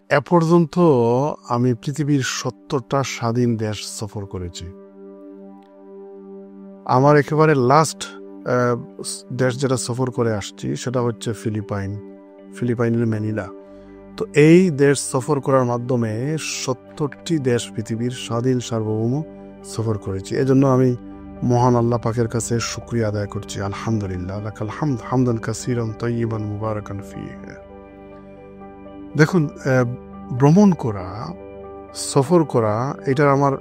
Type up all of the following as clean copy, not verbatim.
এ পর্যন্ত আমি পৃথিবীর 70টা স্বাধীন দেশ সফর করেছি। আমার একেবারে লাস্ট দেশ যেটা সফর করে আসছি সেটা হচ্ছে ফিলিপাইনের ম্যানিলা। তো এই দেশ সফর করার মাধ্যমে 70টি দেশ পৃথিবীর স্বাধীন সার্বভৌম সফর করেছি। এজন্য আমি মহান আল্লাহ পাকের কাছে শুকরিয়া আদায় করছি। আলহামদুলিল্লাহ, লাকাল হামদ হামদান কাসীরান তাইয়িবান মুবারাকান ফীহি। দেখুন, ভ্রমণ করা, সফর করা, এটার আমার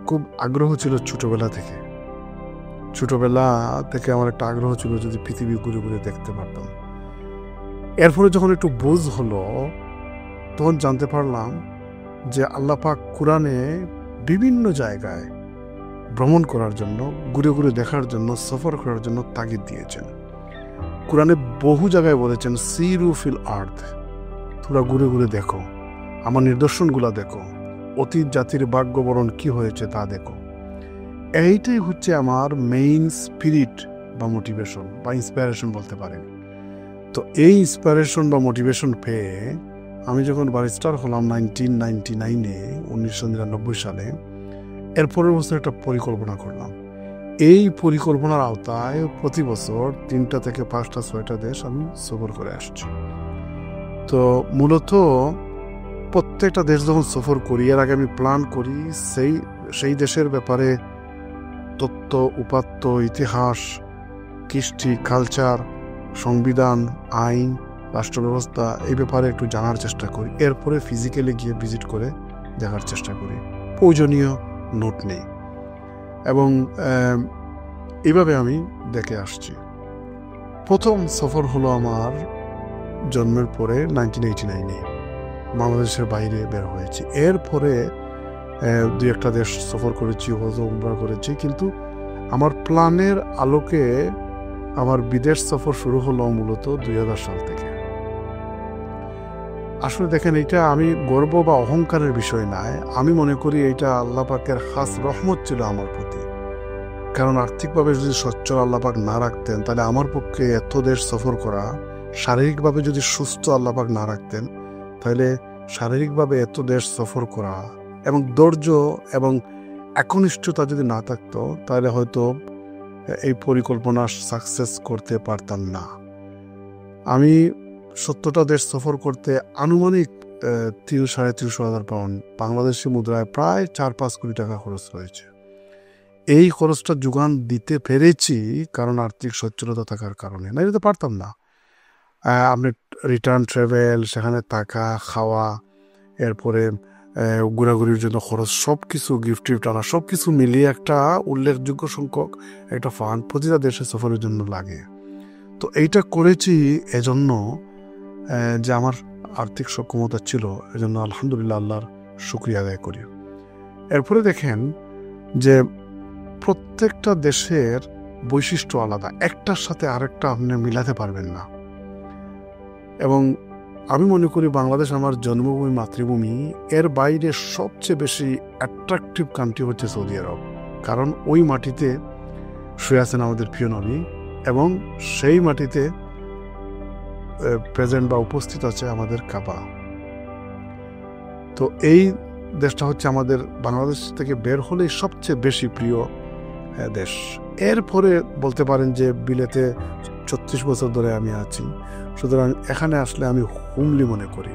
খুব আগ্রহ ছিল ছোটবেলা থেকে। আমার একটা আগ্রহ ছিল যদি পৃথিবী ঘুরে ঘুরে দেখতে পারতাম। এরপরে যখন একটু বোঝ হলো তখন জানতে পারলাম যে আল্লাহ পাক কোরআনে বিভিন্ন জায়গায় ভ্রমণ করার জন্য, ঘুরে ঘুরে দেখার জন্য, সফর করার জন্য তাগিদ দিয়েছেন। কোরআনে বহু জায়গায় বলেছেন সিরু ফিল আর্থ, তোমরা ঘুরে ঘুরে দেখো, আমার নিদর্শনগুলা দেখো, অতীত জাতির ভাগ্যবরণ কি হয়েছে তা দেখো। এইটাই হচ্ছে আমার মেইন স্পিরিট বা মোটিভেশন বা ইন্সপিরেশন বলতে পারেন। তো এই ইন্সপিরেশন বা মোটিভেশন পেয়ে আমি যখন ব্যারিস্টার হলাম 1999 সালে, এর পরের বছর একটা পরিকল্পনা করলাম। এই পরিকল্পনার আওতায় প্রতি বছর 3টা থেকে 5টা 6টা দেশ আমি সফর করে আসছি। তো মূলত প্রত্যেকটা দেশ যখন সফর করি এর আগে আমি প্ল্যান করি সেই দেশের ব্যাপারে তত্ত্ব, উপাত্ত, ইতিহাস, কৃষ্টি, কালচার, সংবিধান, আইন, রাষ্ট্র ব্যবস্থা, এই ব্যাপারে একটু জানার চেষ্টা করি। এরপরে ফিজিক্যালি গিয়ে ভিজিট করে দেখার চেষ্টা করি, প্রয়োজনীয় নোট নেই, এবং এইভাবে আমি দেখে আসছি। প্রথম সফর হলো আমার জন্মের পরে 1989-এ বাংলাদেশের বাইরে বের হয়েছি। এরপরে 2-1টা দেশ সফর করেছি, হজ উমরা করেছি, কিন্তু আমার প্ল্যানের আলোকে আমার বিদেশ সফর শুরু হলো মূলত 2000 সাল থেকে। আসলে দেখেন, এটা আমি গর্ব বা অহংকারের বিষয় নয়, আমি মনে করি এটা আল্লাহ পাকের খাস রহমত ছিল আমার প্রতি। কারণ আর্থিকভাবে যদি সচ্ছল আল্লাহ পাক না রাখতেন তাহলে আমার পক্ষে এত দেশ সফর করা, শারীরিকভাবে যদি সুস্থ আল্লাহ পাক না রাখতেন তাহলে শারীরিকভাবে এত দেশ সফর করা এবং ধৈর্য এবং একনিষ্ঠতা যদি না থাকতো তাহলে হয়তো এই পরিকল্পনা সাকসেস করতে পারতাম না। আমি 70টা দেশ সফর করতে আনুমানিক 300-350 পাউন্ড, বাংলাদেশি মুদ্রায় প্রায় 4-5 কোটি টাকা খরচ হয়েছে। এই খরচটা যোগান দিতে পেরেছি কারণ আর্থিক সচ্ছলতা থাকার কারণে, না যেতে পারতাম না। আপনি রিটার্ন ট্রাভেল, সেখানে থাকা, খাওয়া, এরপরে ঘোরাঘুরির জন্য খরচ, সব কিছু, গিফট আনা, সব কিছু মিলিয়ে একটা উল্লেখযোগ্য সংখ্যক একটা ফান্ড প্রতিটা দেশে সফরের জন্য লাগে। তো এইটা করেছি এজন্য যে আমার আর্থিক সক্ষমতা ছিল, এজন্য আলহামদুলিল্লাহ আল্লাহর শুকরিয়া আদায় করি। এরপরে দেখেন যে প্রত্যেকটা দেশের বৈশিষ্ট্য আলাদা, একটার সাথে আরেকটা আপনি মিলাতে পারবেন না। এবং আমি মনে করি বাংলাদেশ আমার জন্মভূমি, মাতৃভূমি, এর বাইরে সবচেয়ে বেশি অ্যাট্রাকটিভ কান্ট্রি হচ্ছে সৌদি আরব। কারণ ওই মাটিতে শুয়ে আছেন আমাদের প্রিয় নবী এবং সেই মাটিতে প্রেজেন্ট বা উপস্থিত আছে আমাদের কাবা। তো এই দেশটা হচ্ছে আমাদের বাংলাদেশ থেকে বের হলেই সবচেয়ে বেশি প্রিয় দেশ। এরপরে বলতে পারেন যে বিলেতে 36 বছর ধরে আমি আছি, সুতরাং এখানে আসলে আমি হুমলি মনে করি।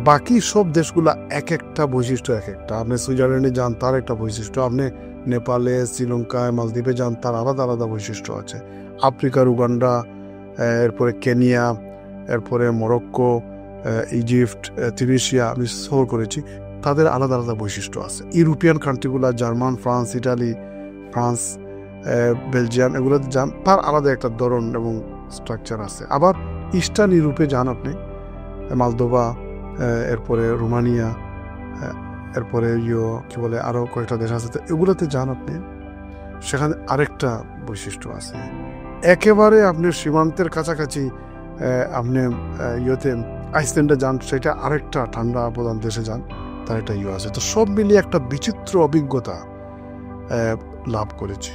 বাকি সব দেশগুলা এক একটা বৈশিষ্ট্য এক একটা। আপনি সুইজারল্যান্ডে যান, তার একটা বৈশিষ্ট্য, আপনি নেপালে, শ্রীলঙ্কায়, মালদ্বীপে যান, তার আলাদা আলাদা বৈশিষ্ট্য আছে। আফ্রিকার উগান্ডা, এরপরে কেনিয়া, এরপরে মরক্কো, ইজিপ্ট, তিউনিসিয়া আমি সফর করেছি, তাদের আলাদা আলাদা বৈশিষ্ট্য আছে। ইউরোপিয়ান কান্ট্রিগুলা, জার্মান, ফ্রান্স, ইটালি, বেলজিয়াম, এগুলোতে যান, তার আলাদা একটা ধরন এবং স্ট্রাকচার আছে। আবার ইস্টার্ন ইউরোপে যান আপনি, মালদোভা, এরপরে রোমানিয়া, এরপরে কি বলে আরও কয়েকটা দেশ আছে, এগুলোতে যান আপনি, সেখানে আরেকটা বৈশিষ্ট্য আছে। একেবারে আপনি সীমান্তের কাছাকাছি আপনি আইসল্যান্ডে যান, সেটা আরেকটা ঠান্ডা প্রধান দেশে যান, তার একটা আছে। তো সব মিলিয়ে একটা বিচিত্র অভিজ্ঞতা লাভ করেছি।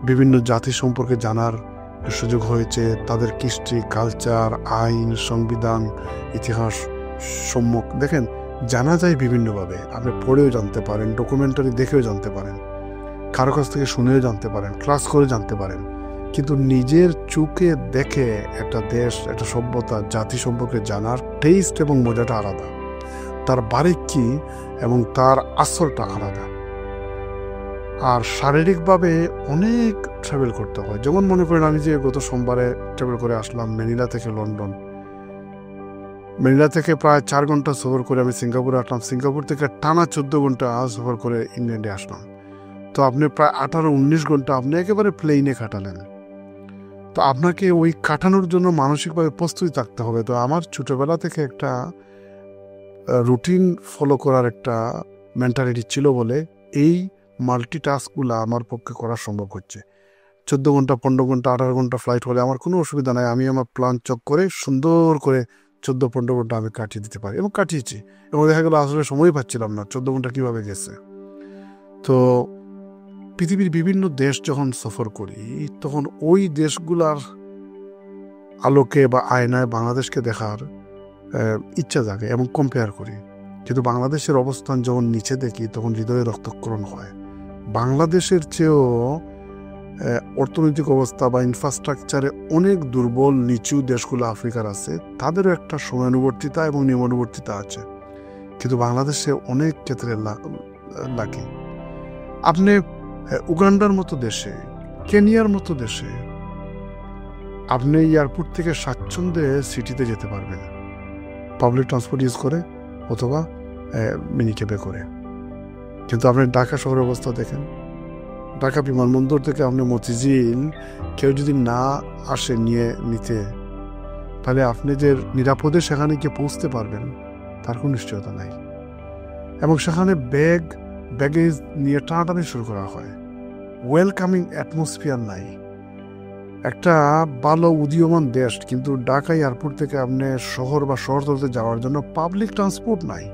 বিভিন্ন জাতি সম্পর্কে জানার সুযোগ হয়েছে, তাদের কৃষ্টি, কালচার, আইন, সংবিধান, ইতিহাস সম্মুখ দেখেন, জানা যায় বিভিন্নভাবে। আপনি পড়েও জানতে পারেন, ডকুমেন্টারি দেখেও জানতে পারেন, কারো কাছ থেকে শুনেও জানতে পারেন, ক্লাস করে জানতে পারেন। কিন্তু নিজের চোখে দেখে একটা দেশ, একটা সভ্যতা, জাতি সম্পর্কে জানার টেস্ট এবং মজাটা আলাদা, তার বারিক কি এবং তার আসরটা আলাদা। আর শারীরিকভাবে অনেক ট্রাভেল করতে হয়। যেমন মনে করেন, আমি যে গত সোমবারে ট্রাভেল করে আসলাম ম্যানিলা থেকে লন্ডন, ম্যানিলা থেকে প্রায় 4 ঘন্টা সফর করে আমি সিঙ্গাপুরে আসলাম, সিঙ্গাপুর থেকে টানা 14 ঘন্টা সফর করে ইংল্যান্ডে আসলাম। তো আপনি প্রায় 18-19 ঘন্টা আপনি একেবারে প্লেনে কাটালেন। তো আপনাকে ওই কাটানোর জন্য মানসিকভাবে প্রস্তুতি থাকতে হবে। তো আমার ছোটবেলা থেকে একটা রুটিন ফলো করার একটা মেন্টালিটি ছিল বলে এই মাল্টিটাস্কগুলো আমার পক্ষে করা সম্ভব হচ্ছে। 14 ঘন্টা, 15 ঘন্টা, 18 ঘন্টা ফ্লাইট হলে আমার কোনো অসুবিধা নাই। আমি আমার প্ল্যান চক করে সুন্দর করে 14-15 ঘন্টা আমি কাটিয়ে দিতে পারি, এবং কাটিয়েছি। এবং দেখা গেলো আসলে সময় পাচ্ছিলাম না, 14 ঘন্টা কীভাবে গেছে। তো পৃথিবীর বিভিন্ন দেশ যখন সফর করি, তখন ওই দেশগুলার আলোকে বা আয়নায় বাংলাদেশকে দেখার ইচ্ছা জাগে এবং কম্পেয়ার করি। কিন্তু বাংলাদেশের অবস্থান যখন নিচে দেখি, তখন হৃদয়ে রক্তক্ষরণ হয়। বাংলাদেশের চেয়েও অর্থনৈতিক অবস্থা বা ইনফ্রাস্ট্রাকচারে অনেক দুর্বল নিচু দেশগুলো আফ্রিকার আছে, তাদেরও একটা সময়ানুবর্তিতা এবং নিয়মানুবর্তিতা আছে। কিন্তু বাংলাদেশে অনেক ক্ষেত্রে লাগে। আপনি উগান্ডার মতো দেশে, কেনিয়ার মতো দেশে আপনি এয়ারপোর্ট থেকে স্বাচ্ছন্দ্যে সিটিতে যেতে পারবেন, পাবলিক ট্রান্সপোর্ট ইউজ করে অথবা মিনি ক্যাবে করে। কিন্তু আপনি ঢাকা শহরের অবস্থা দেখেন, ঢাকা বিমানবন্দর থেকে আপনি মতিঝিল কেউ যদি না আসে নিতে, তাহলে আপনি যে নিরাপদে সেখানে গিয়ে পৌঁছতে পারবেন তার কোনো নিশ্চয়তা নাই। এবং সেখানে ব্যাগেজ নিয়ে টানাটানি শুরু করা হয়, ওয়েলকামিং অ্যাটমসফিয়ার নাই। একটা ভালো উদীয়মান দেশ, কিন্তু ঢাকা এয়ারপোর্ট থেকে আপনি শহর বা শহরতলিতে যাওয়ার জন্য পাবলিক ট্রান্সপোর্ট নাই।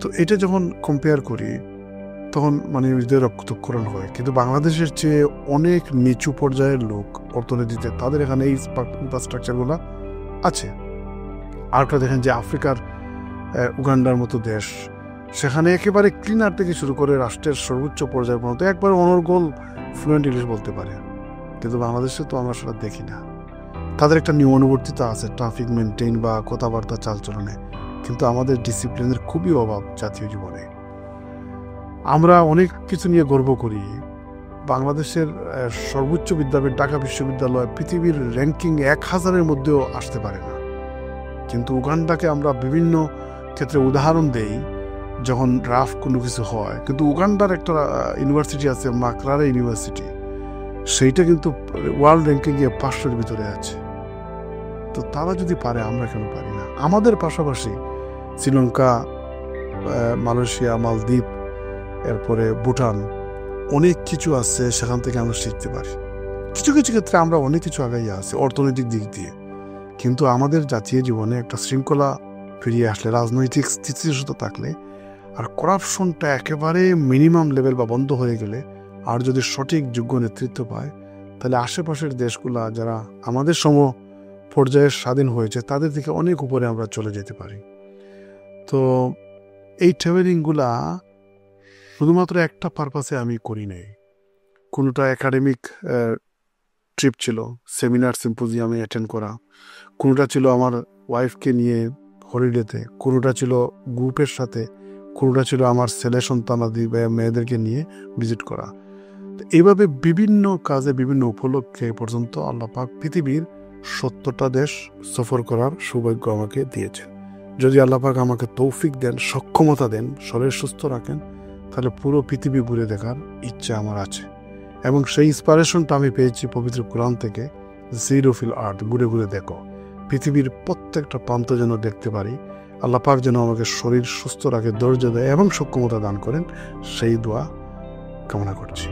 তো এটা যখন কম্পেয়ার করি, তখন হৃদয় রক্তক্ষরণ হয়। কিন্তু বাংলাদেশের চেয়ে অনেক নিচু পর্যায়ের লোক অর্থনীতিতে, তাদের এখানে এই ইনফ্রাস্ট্রাকচারগুলো আছে। আরেকটা দেখেন যে আফ্রিকার উগান্ডার মতো দেশ, সেখানে একেবারে ক্লিনার থেকে শুরু করে রাষ্ট্রের সর্বোচ্চ পর্যায় পর্যন্ত একবার অনর্গল ফ্লুয়েন্ট ইংলিশ বলতে পারে। কিন্তু বাংলাদেশে তো আমরা সেটা দেখি না। তাদের একটা নিয়মানুবর্তিতা আছে ট্রাফিক মেনটেন বা কথাবার্তা চালচলনে, কিন্তু আমাদের ডিসিপ্লিনের খুবই অভাব জাতীয় জীবনে। আমরা অনেক কিছু নিয়ে গর্ব করি। বাংলাদেশের সর্বোচ্চ বিদ্যাপীঠ ঢাকা বিশ্ববিদ্যালয় পৃথিবীর র্যাঙ্কিং 1000-এর মধ্যেও আসতে পারে না। কিন্তু উগান্ডাকে আমরা বিভিন্ন ক্ষেত্রে উদাহরণ দেই যখন রাফ কোনো কিছু হয়। কিন্তু উগান্ডার একটা ইউনিভার্সিটি আছে, মাকরারে ইউনিভার্সিটি, সেইটা কিন্তু ওয়ার্ল্ড র্যাঙ্কিংয়ে 500-এর ভিতরে আছে। তো তারা যদি পারে, আমরা কেন পারি না? আমাদের পাশাপাশি শ্রীলঙ্কা, মালয়েশিয়া, মালদ্বীপ, এরপরে ভুটান, অনেক কিছু আছে, সেখান থেকে আমরা শিখতে পারি। কিছু কিছু ক্ষেত্রে আমরা অনেক কিছু আগাইয়া আছি অর্থনৈতিক দিক দিয়ে। কিন্তু আমাদের জাতীয় জীবনে একটা শৃঙ্খলা ফিরিয়ে আসলে, রাজনৈতিক স্থিতিশীলতা থাকলে, আর করাপশনটা একেবারে মিনিমাম লেভেল বা বন্ধ হয়ে গেলে, আর যদি সঠিক যোগ্য নেতৃত্ব পায়, তাহলে আশেপাশের দেশগুলা যারা আমাদের সম পর্যায়ে স্বাধীন হয়েছে, তাদের থেকে অনেক উপরে আমরা চলে যেতে পারি। তো এই ট্রাভেলিংগুলা শুধুমাত্র একটা পারপাসে আমি করি নাই। কোনোটা একাডেমিক ট্রিপ ছিল, সেমিনার সিম্পোজিয়ামে অ্যাটেন্ড করা, কোনোটা ছিল আমার ওয়াইফকে নিয়ে হলিডেতে, কোনোটা ছিল গ্রুপের সাথে, কোনোটা ছিল আমার ছেলে সন্তানাদি বা মেয়েদেরকে নিয়ে ভিজিট করা। তো এইভাবে বিভিন্ন কাজে, বিভিন্ন উপলক্ষে পর্যন্ত আল্লাহ পাক পৃথিবীর 70টা দেশ সফর করার সৌভাগ্য আমাকে দিয়েছেন। যদি আল্লাহ পাক আমাকে তৌফিক দেন, সক্ষমতা দেন, শরীর সুস্থ রাখেন, তাহলে পুরো পৃথিবী ঘুরে দেখার ইচ্ছা আমার আছে। এবং সেই ইন্সপিরেশনটা আমি পেয়েছি পবিত্র কোরআন থেকে, জিরো ফিল আর্থ, ঘুরে ঘুরে দেখো, পৃথিবীর প্রত্যেকটা প্রান্ত যেন দেখতে পারি। আল্লাহ পাক যেন আমাকে শরীর সুস্থ রাখে, ধৈর্য দেয় এবং সক্ষমতা দান করেন, সেই দোয়া কামনা করছি।